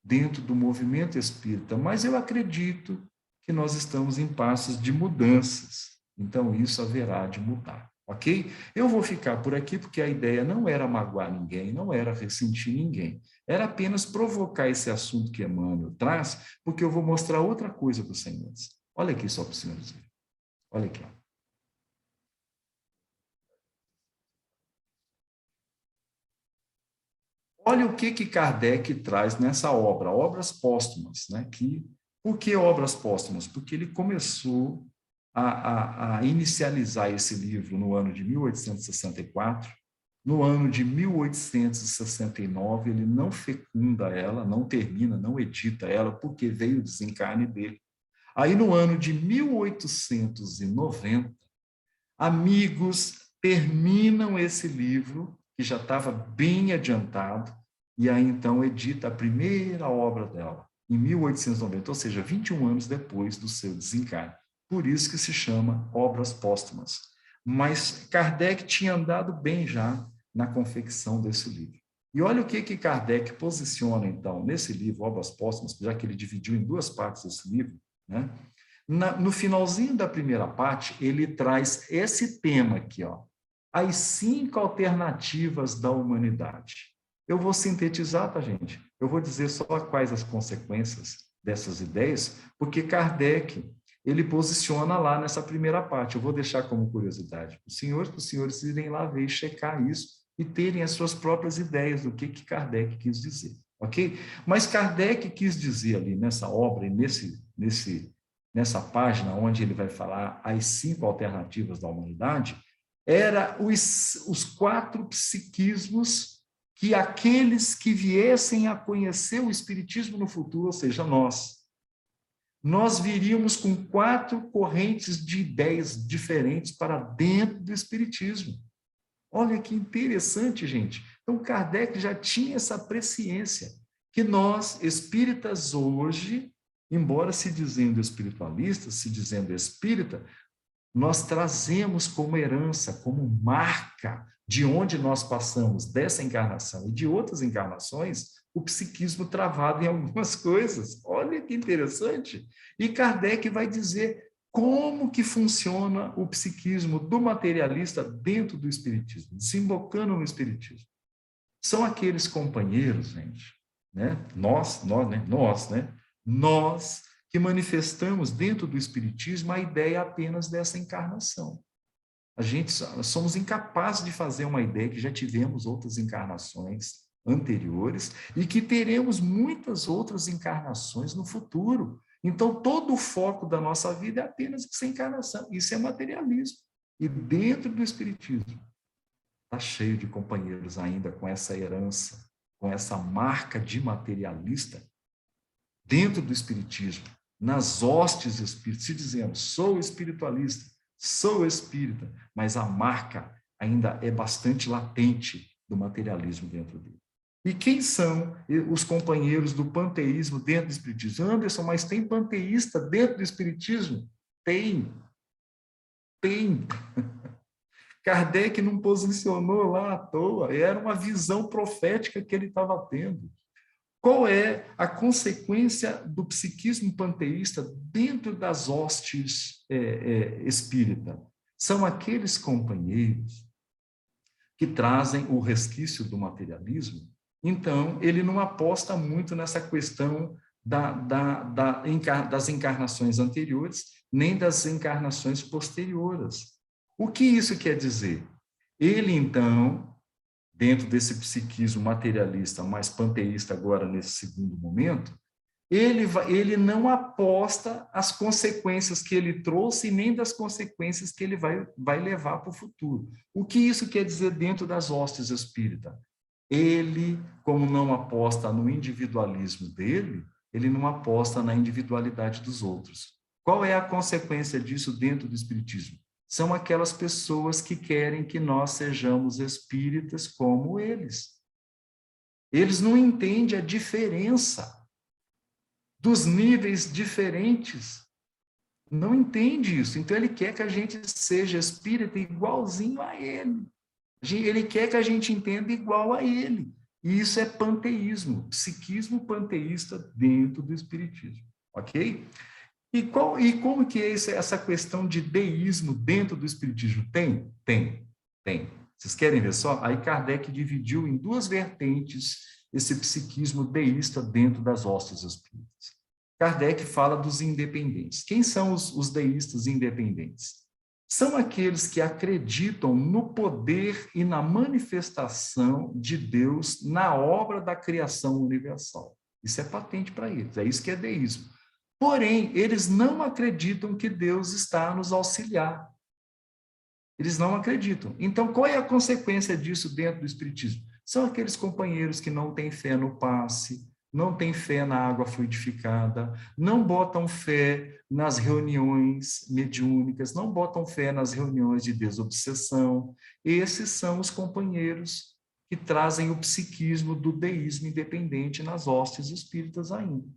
Speaker 1: dentro do movimento espírita, mas eu acredito que nós estamos em passos de mudanças, então isso haverá de mudar, ok? Eu vou ficar por aqui porque a ideia não era magoar ninguém, não era ressentir ninguém, era apenas provocar esse assunto que Emmanuel traz, porque eu vou mostrar outra coisa para os senhores. Olha aqui só para os senhores verem. Olha aqui, ó. Olha o que Kardec traz nessa obra, obras póstumas, né? Por que obras póstumas? Porque ele começou a inicializar esse livro no ano de 1864, No ano de 1869, ele não fecunda ela, não termina, não edita ela, porque veio o desencarne dele. Aí, no ano de 1890, amigos terminam esse livro, que já estava bem adiantado, e aí, então, edita a primeira obra dela, em 1890, ou seja, 21 anos depois do seu desencarne. Por isso que se chama Obras Póstumas. Mas Kardec tinha andado bem já na confecção desse livro. E olha o que Kardec posiciona, então, nesse livro, Obras Póstumas, já que ele dividiu em duas partes esse livro, né? No finalzinho da primeira parte, ele traz esse tema aqui, ó, as 5 alternativas da humanidade. Eu vou sintetizar, tá, gente? Eu vou dizer só quais as consequências dessas ideias, porque Kardec, ele posiciona lá nessa primeira parte. Eu vou deixar como curiosidade para os senhores irem lá ver e checar isso e terem as suas próprias ideias do que Kardec quis dizer, ok? Mas Kardec quis dizer ali nessa obra e nessa página onde ele vai falar as 5 alternativas da humanidade, era os 4 psiquismos que aqueles que viessem a conhecer o Espiritismo no futuro, ou seja, nós viríamos com 4 correntes de ideias diferentes para dentro do Espiritismo. Olha que interessante, gente. Então, Kardec já tinha essa presciência, que nós, espíritas hoje, embora se dizendo espiritualistas, se dizendo espírita, nós trazemos como herança, como marca de onde nós passamos dessa encarnação e de outras encarnações, o psiquismo travado em algumas coisas. Olha que interessante. E Kardec vai dizer como que funciona o psiquismo do materialista dentro do espiritismo, desembocando no espiritismo. São aqueles companheiros, gente, né? Nós que manifestamos dentro do espiritismo a ideia apenas dessa encarnação. Nós somos incapazes de fazer uma ideia que já tivemos outras encarnações anteriores e que teremos muitas outras encarnações no futuro. Então, todo o foco da nossa vida é apenas essa encarnação. Isso é materialismo. E dentro do espiritismo, está cheio de companheiros ainda com essa herança, com essa marca de materialista, dentro do espiritismo, nas hostes espíritas, se dizendo, sou espiritualista, sou espírita, mas a marca ainda é bastante latente do materialismo dentro dele. E quem são os companheiros do panteísmo dentro do espiritismo? Anderson, mas tem panteísta dentro do espiritismo? Tem. Kardec não posicionou lá à toa, era uma visão profética que ele estava tendo. Qual é a consequência do psiquismo panteísta dentro das hostes espírita? São aqueles companheiros que trazem o resquício do materialismo. Então, ele não aposta muito nessa questão das encarnações anteriores, nem das encarnações posteriores. O que isso quer dizer? Ele, então, dentro desse psiquismo materialista, mais panteísta agora nesse segundo momento, ele não aposta as consequências que ele trouxe e nem das consequências que ele vai levar para o futuro. O que isso quer dizer dentro das hostes espíritas? Ele, como não aposta no individualismo dele, ele não aposta na individualidade dos outros. Qual é a consequência disso dentro do espiritismo? São aquelas pessoas que querem que nós sejamos espíritas como eles. Eles não entendem a diferença dos níveis diferentes. Não entende isso. Então, ele quer que a gente seja espírita igualzinho a ele. Ele quer que a gente entenda igual a ele. E isso é panteísmo, psiquismo panteísta dentro do espiritismo. Ok? E como que é essa questão de deísmo dentro do espiritismo? Tem. Vocês querem ver só? Aí Kardec dividiu em 2 vertentes esse psiquismo deísta dentro das hostes espíritas. Kardec fala dos independentes. Quem são os deístas independentes? São aqueles que acreditam no poder e na manifestação de Deus na obra da criação universal. Isso é patente para eles, é isso que é deísmo. Porém, eles não acreditam que Deus está a nos auxiliar. Eles não acreditam. Então, qual é a consequência disso dentro do Espiritismo? São aqueles companheiros que não têm fé no passe, não têm fé na água fluidificada, não botam fé nas reuniões mediúnicas, não botam fé nas reuniões de desobsessão. Esses são os companheiros que trazem o psiquismo do deísmo independente nas hostes espíritas ainda.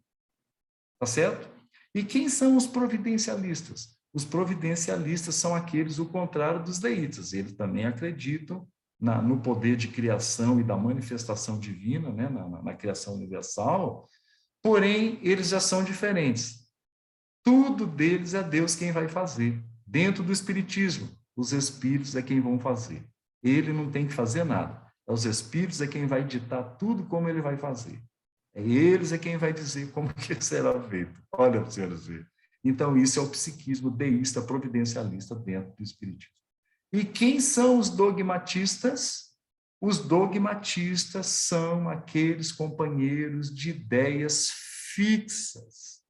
Speaker 1: Tá certo? E quem são os providencialistas? Os providencialistas são aqueles, o contrário dos deítas. Eles também acreditam no poder de criação e da manifestação divina, né? na criação universal, porém, eles já são diferentes. Tudo deles é Deus quem vai fazer. Dentro do Espiritismo, os espíritos é quem vão fazer. Ele não tem que fazer nada. Os espíritos é quem vai ditar tudo como ele vai fazer. Eles é quem vai dizer como que será feito. Olha para vocês verem. Então, isso é o psiquismo deísta providencialista dentro do Espiritismo. E quem são os dogmatistas? Os dogmatistas são aqueles companheiros de ideias fixas.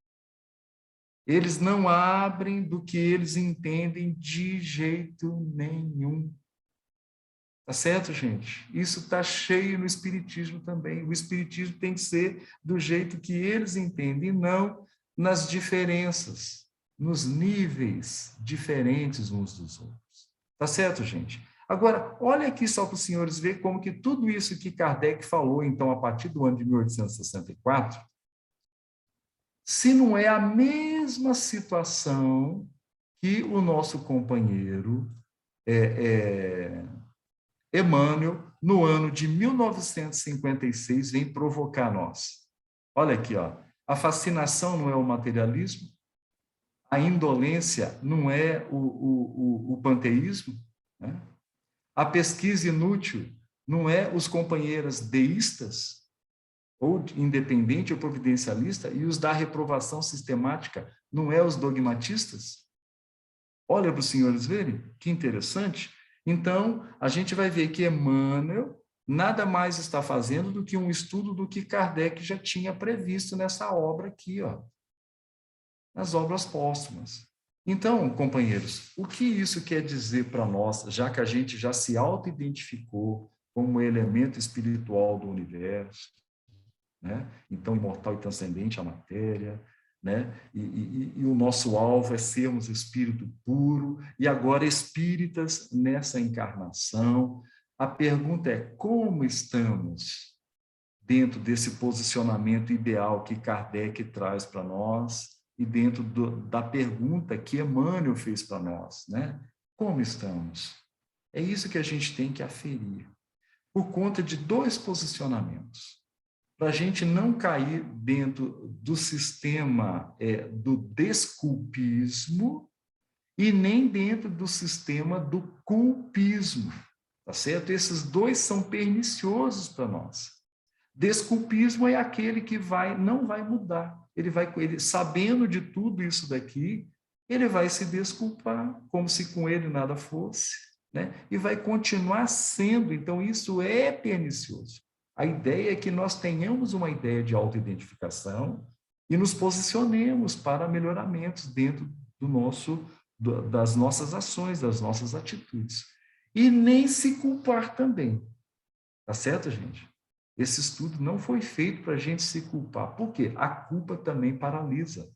Speaker 1: Eles não abrem do que eles entendem de jeito nenhum. Tá certo, gente? Isso está cheio no Espiritismo também. O Espiritismo tem que ser do jeito que eles entendem, não nas diferenças, nos níveis diferentes uns dos outros. Tá certo, gente? Agora, olha aqui só para os senhores verem como que tudo isso que Kardec falou, então, a partir do ano de 1864, se não é a mesma situação que o nosso companheiro Emmanuel, no ano de 1956, vem provocar nós. Olha aqui, ó. A fascinação não é o materialismo, a indolência não é o panteísmo, né? A pesquisa inútil não é os companheiros deístas, ou independente ou providencialista, e os da reprovação sistemática não é os dogmatistas? Olha para os senhores verem, que interessante. Então, a gente vai ver que Emmanuel nada mais está fazendo do que um estudo do que Kardec já tinha previsto nessa obra aqui, ó, nas obras póstumas. Então, companheiros, o que isso quer dizer para nós, já que a gente já se auto-identificou como elemento espiritual do universo, né? Então, imortal e transcendente a matéria, né? E o nosso alvo é sermos espírito puro, e agora espíritas nessa encarnação. A pergunta é: como estamos dentro desse posicionamento ideal que Kardec traz para nós e dentro da pergunta que Emmanuel fez para nós, né? Como estamos? É isso que a gente tem que aferir, por conta de dois posicionamentos. Para a gente não cair dentro do sistema do desculpismo e nem dentro do sistema do culpismo, tá certo? Esses dois são perniciosos para nós. Desculpismo é aquele que não vai mudar. Ele sabendo de tudo isso daqui, ele vai se desculpar, como se com ele nada fosse, né? E vai continuar sendo. Então, isso é pernicioso. A ideia é que nós tenhamos uma ideia de autoidentificação e nos posicionemos para melhoramentos dentro das nossas ações, das nossas atitudes. E nem se culpar também. Tá certo, gente? Esse estudo não foi feito para a gente se culpar. Por quê? A culpa também paralisa.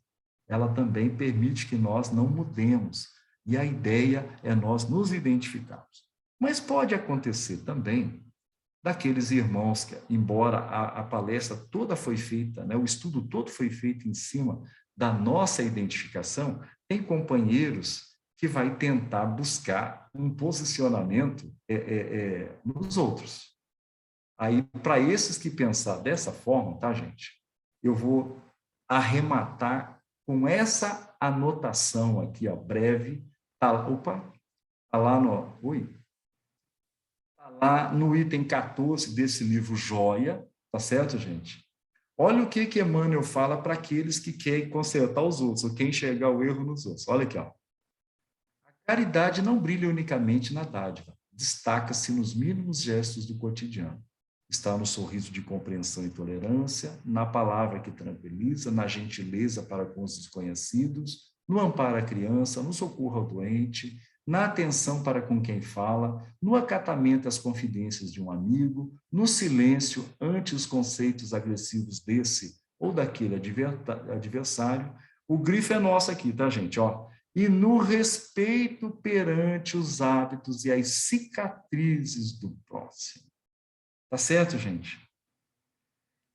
Speaker 1: Ela também permite que nós não mudemos. E a ideia é nós nos identificarmos. Mas pode acontecer também daqueles irmãos que, embora a palestra toda foi feita, né, o estudo todo foi feito em cima da nossa identificação, tem companheiros que vai tentar buscar um posicionamento nos outros. Aí, para esses que pensar dessa forma, tá, gente? Eu vou arrematar com essa anotação aqui, ó, breve. Tá lá no... Oi? Tá lá no item 14 desse livro Joia, tá certo, gente? Olha o que Emmanuel fala para aqueles que querem consertar os outros, ou quem enxergar o erro nos outros. Olha aqui, ó. A caridade não brilha unicamente na dádiva, destaca-se nos mínimos gestos do cotidiano. Está no sorriso de compreensão e tolerância, na palavra que tranquiliza, na gentileza para com os desconhecidos, no amparo à criança, no socorro ao doente, na atenção para com quem fala, no acatamento às confidências de um amigo, no silêncio ante os conceitos agressivos desse ou daquele adversário. O grifo é nosso aqui, tá, gente? Ó. E no respeito perante os hábitos e as cicatrizes do próximo. Tá certo, gente?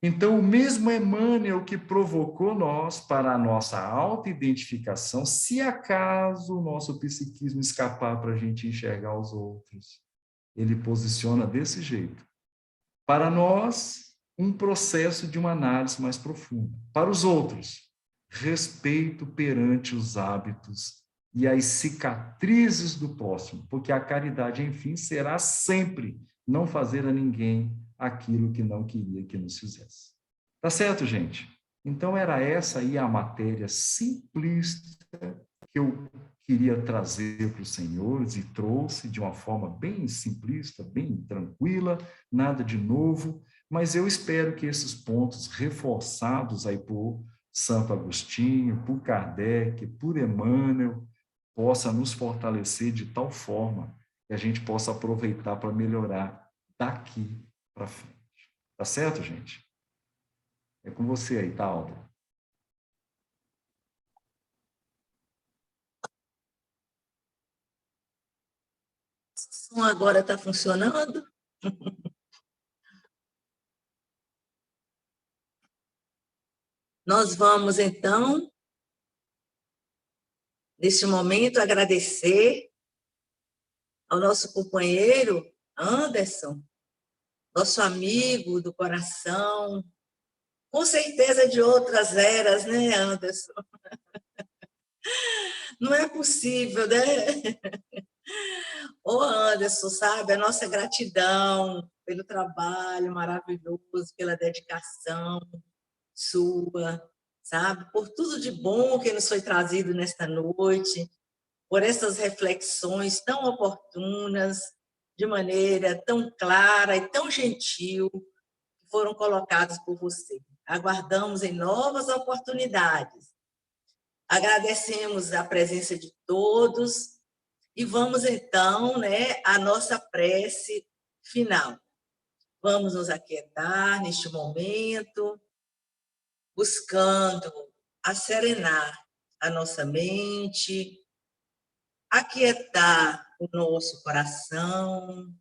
Speaker 1: Então, o mesmo Emmanuel que provocou nós para a nossa autoidentificação, se acaso o nosso psiquismo escapar para a gente enxergar os outros, ele posiciona desse jeito. Para nós, um processo de uma análise mais profunda. Para os outros, respeito perante os hábitos e as cicatrizes do próximo, porque a caridade, enfim, será sempre não fazer a ninguém aquilo que não queria que nos fizesse. Tá certo, gente? Então, era essa aí a matéria simplista que eu queria trazer para os senhores e trouxe de uma forma bem simplista, bem tranquila, nada de novo, mas eu espero que esses pontos reforçados aí por Santo Agostinho, por Kardec, por Emmanuel, possa nos fortalecer de tal forma que a gente possa aproveitar para melhorar daqui para frente. Tá certo, gente? É com você aí, tá, Alda?
Speaker 2: O som agora está funcionando? Nós vamos, então, neste momento, agradecer ao nosso companheiro Anderson, nosso amigo do coração, com certeza de outras eras, né, Anderson? Não é possível, né? Ô, Anderson, sabe, a nossa gratidão pelo trabalho maravilhoso, pela dedicação sua, sabe? Por tudo de bom que nos foi trazido nesta noite, por essas reflexões tão oportunas, de maneira tão clara e tão gentil, que foram colocadas por você. Aguardamos em novas oportunidades. Agradecemos a presença de todos e vamos, então, né, à nossa prece final. Vamos nos aquietar neste momento, buscando acerenar a nossa mente, aquietar o nosso coração,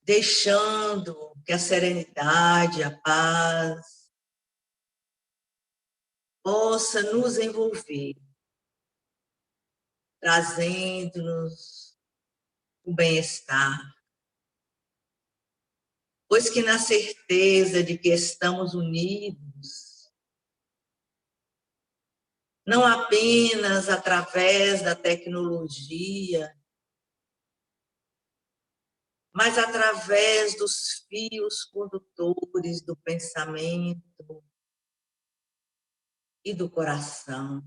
Speaker 2: deixando que a serenidade, a paz possa nos envolver, trazendo-nos o bem-estar, pois que na certeza de que estamos unidos, não apenas através da tecnologia, mas através dos fios condutores do pensamento e do coração,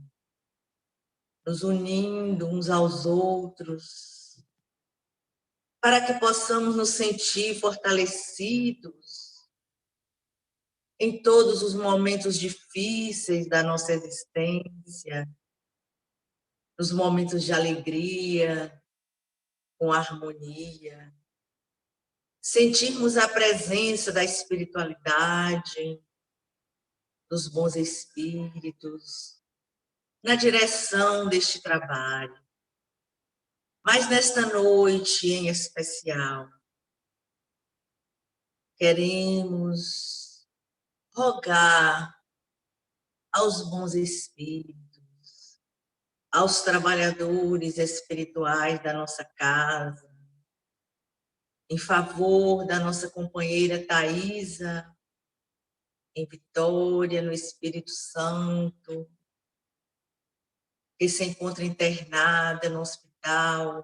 Speaker 2: nos unindo uns aos outros, para que possamos nos sentir fortalecidos em todos os momentos difíceis da nossa existência, nos momentos de alegria, com harmonia, sentirmos a presença da espiritualidade, dos bons espíritos, na direção deste trabalho. Mas nesta noite em especial, queremos rogar aos bons espíritos, aos trabalhadores espirituais da nossa casa, em favor da nossa companheira Thaisa, em Vitória, no Espírito Santo, que se encontra internada no hospital.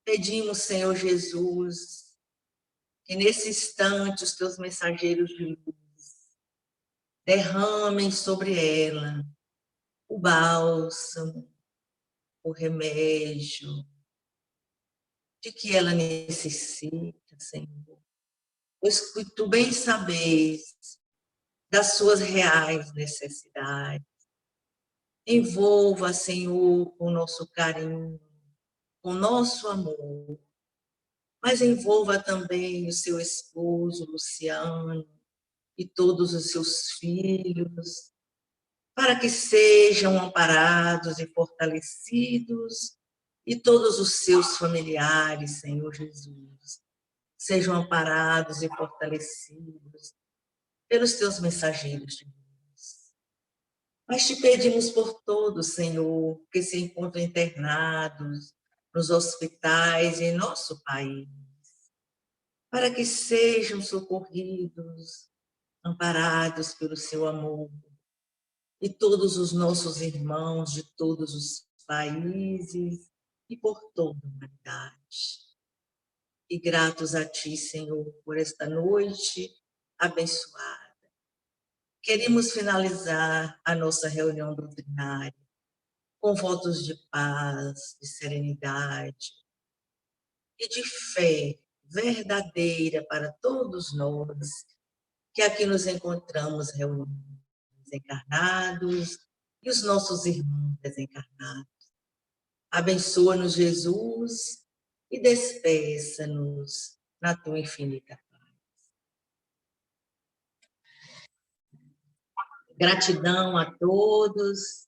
Speaker 2: Pedimos, Senhor Jesus, que nesse instante os teus mensageiros de luz derramem sobre ela o bálsamo, o remédio de que ela necessita, Senhor. Pois que tu bem sabes das suas reais necessidades. Envolva, Senhor, com o nosso carinho, com o nosso amor, mas envolva também o seu esposo, Luciano, e todos os seus filhos, para que sejam amparados e fortalecidos, e todos os seus familiares, Senhor Jesus, sejam amparados e fortalecidos pelos teus mensageiros de luz. Mas te pedimos por todos, Senhor, que se encontram internados nos hospitais em nosso país, para que sejam socorridos, amparados pelo seu amor, e todos os nossos irmãos de todos os países e por toda a humanidade. E gratos a Ti, Senhor, por esta noite abençoada. Queremos finalizar a nossa reunião doutrinária com votos de paz, de serenidade e de fé verdadeira para todos nós que aqui nos encontramos reunidos, encarnados, e os nossos irmãos desencarnados. Abençoa-nos, Jesus, e despeça-nos na tua infinita paz. Gratidão a todos.